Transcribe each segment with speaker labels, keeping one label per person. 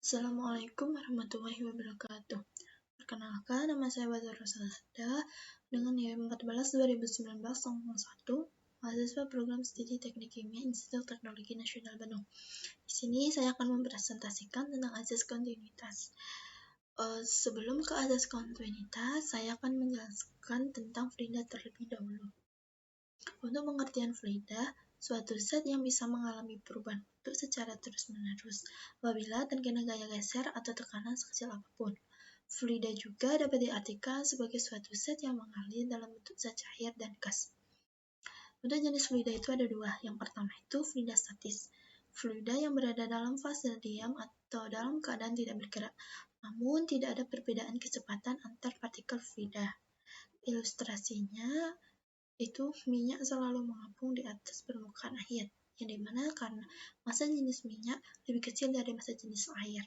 Speaker 1: Assalamualaikum warahmatullahi wabarakatuh. Perkenalkan, nama saya Batul Rosalada dengan nilai 14 2019 01, mahasiswa program studi Teknik Kimia Institut Teknologi Nasional Bandung. Di sini saya akan mempresentasikan tentang azas kontinuitas. Sebelum ke azas kontinuitas, saya akan menjelaskan tentang fluida terlebih dahulu. Untuk pengertian fluida, suatu zat yang bisa mengalami perubahan bentuk secara terus-menerus apabila terkena gaya geser atau tekanan sekecil apapun. Fluida juga dapat diartikan sebagai suatu zat yang mengalir dalam bentuk zat cair dan gas. Untuk jenis fluida itu ada dua. Yang pertama itu fluida statis. Fluida yang berada dalam fase diam atau dalam keadaan tidak bergerak, namun tidak ada perbedaan kecepatan antar partikel fluida. Ilustrasinya itu minyak selalu mengapung di atas permukaan air, yang dimana karena massa jenis minyak lebih kecil dari massa jenis air.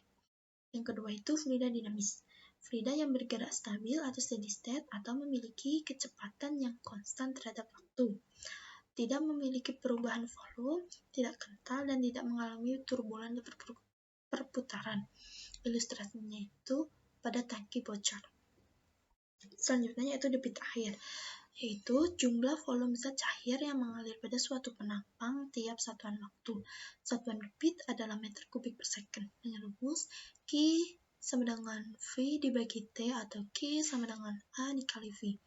Speaker 1: Yang kedua itu fluida dinamis. Fluida yang bergerak stabil atau steady state atau memiliki kecepatan yang konstan terhadap waktu. Tidak memiliki perubahan volume, tidak kental, dan tidak mengalami turbulen perputaran. Ilustrasinya itu pada tangki bocor. Selanjutnya yaitu debit air, yaitu jumlah volume zat cair yang mengalir pada suatu penampang tiap satuan waktu. Satuan debit adalah meter kubik per second dengan rumus Q sama dengan V dibagi T atau Q sama dengan A dikali V.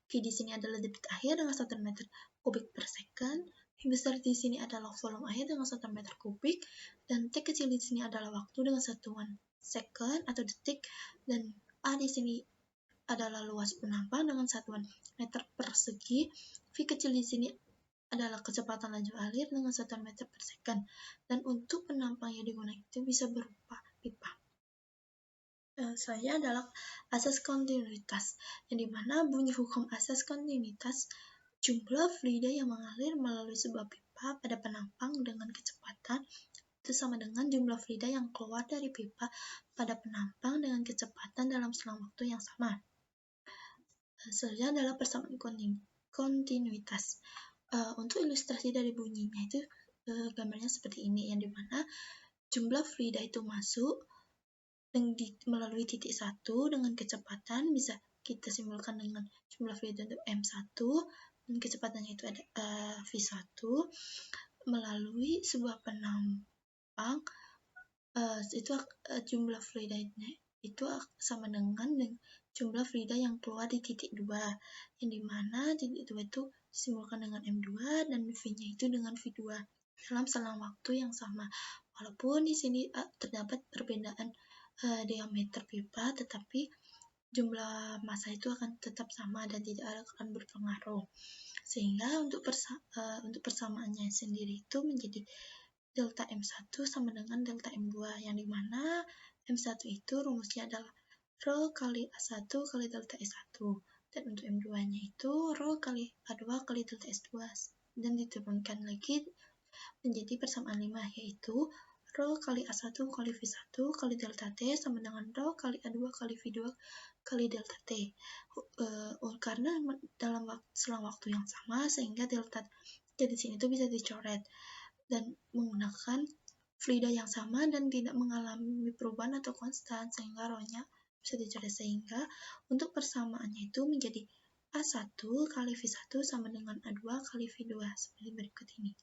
Speaker 1: Q di sini adalah debit air dengan satuan meter kubik per second, V besar di sini adalah volume air dengan satuan meter kubik, dan T kecil di sini adalah waktu dengan satuan second atau detik, dan A di sini adalah luas penampang dengan satuan meter persegi. V kecil di sini adalah kecepatan laju alir dengan satuan meter per second. Dan untuk penampang yang digunakan itu bisa berupa pipa. Selanjutnya adalah asas kontinuitas, yang dimana bunyi hukum asas kontinuitas, jumlah fluida yang mengalir melalui sebuah pipa pada penampang dengan kecepatan itu sama dengan jumlah fluida yang keluar dari pipa pada penampang dengan kecepatan dalam selang waktu yang sama. Selanjutnya adalah persamaan kontinuitas. Untuk ilustrasi dari bunyinya itu gambarnya seperti ini, yang dimana jumlah fluida itu masuk melalui titik 1 dengan kecepatan bisa kita simbolkan dengan jumlah fluida itu M1 dan kecepatannya itu ada V1 melalui sebuah penampang. Itu jumlah fluidanya itu sama dengan jumlah fluida yang keluar di titik 2, yang dimana titik 2 itu disimbolkan dengan M2 dan V-nya itu dengan V2 dalam selang waktu yang sama. Walaupun di sini terdapat perbedaan diameter pipa, tetapi jumlah massa itu akan tetap sama dan tidak akan berpengaruh. Sehingga untuk persamaannya sendiri itu menjadi delta M1 sama dengan delta M2, yang dimana M1 itu rumusnya adalah Rho kali A1 kali delta S1, dan untuk M2-nya itu Rho kali A2 kali delta S2, dan diturunkan lagi menjadi persamaan 5, yaitu Rho kali A1 kali V1 kali delta T sama dengan Rho kali A2 kali V2 kali delta T. Karena dalam selang waktu yang sama, sehingga delta T di sini itu bisa dicoret dan menggunakan fluida yang sama dan tidak mengalami perubahan atau konstan, sehingga Rho-nya bisa dicoret. Sehingga untuk persamaannya itu menjadi A1 kali V1 sama dengan A2 kali V2 seperti berikut ini.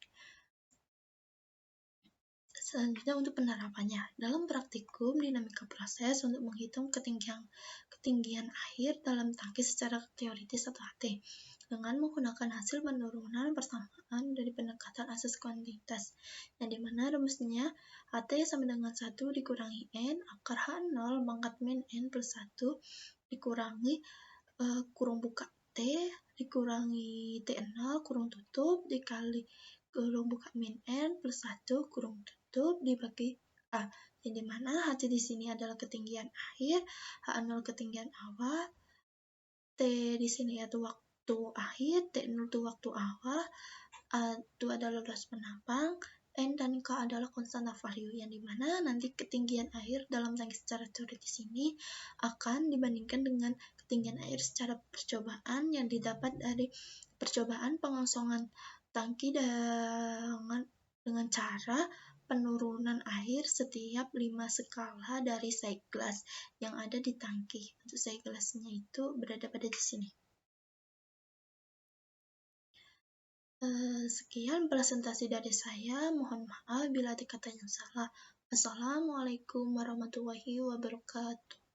Speaker 1: Selanjutnya untuk penerapannya, dalam praktikum dinamika proses untuk menghitung ketinggian air dalam tangki secara teoritis atau HT dengan menggunakan hasil penurunan persamaan dari pendekatan asas kontinuitas, yang dimana rumusnya HT sama dengan 1 dikurangi N akar H0 pangkat min N plus 1 dikurangi kurung buka T dikurangi T0 kurung tutup dikali kurung buka min N plus 1 kurung tutup dibagi A, yang dimana HC di sini adalah ketinggian air, H0 ketinggian awal, T di sini yaitu waktu akhir, T0 itu waktu awal, A itu adalah luas penampang, N dan K adalah konstan value, yang dimana nanti ketinggian air dalam tangki secara teoritis ini akan dibandingkan dengan ketinggian air secara percobaan yang didapat dari percobaan pengosongan tangki dengan cara penurunan air setiap 5 skala dari side glass yang ada di tangki. Untuk side glass-nya itu berada pada di sini. Sekian presentasi dari saya. Mohon maaf bila ada kata yang salah. Wassalamualaikum warahmatullahi wabarakatuh.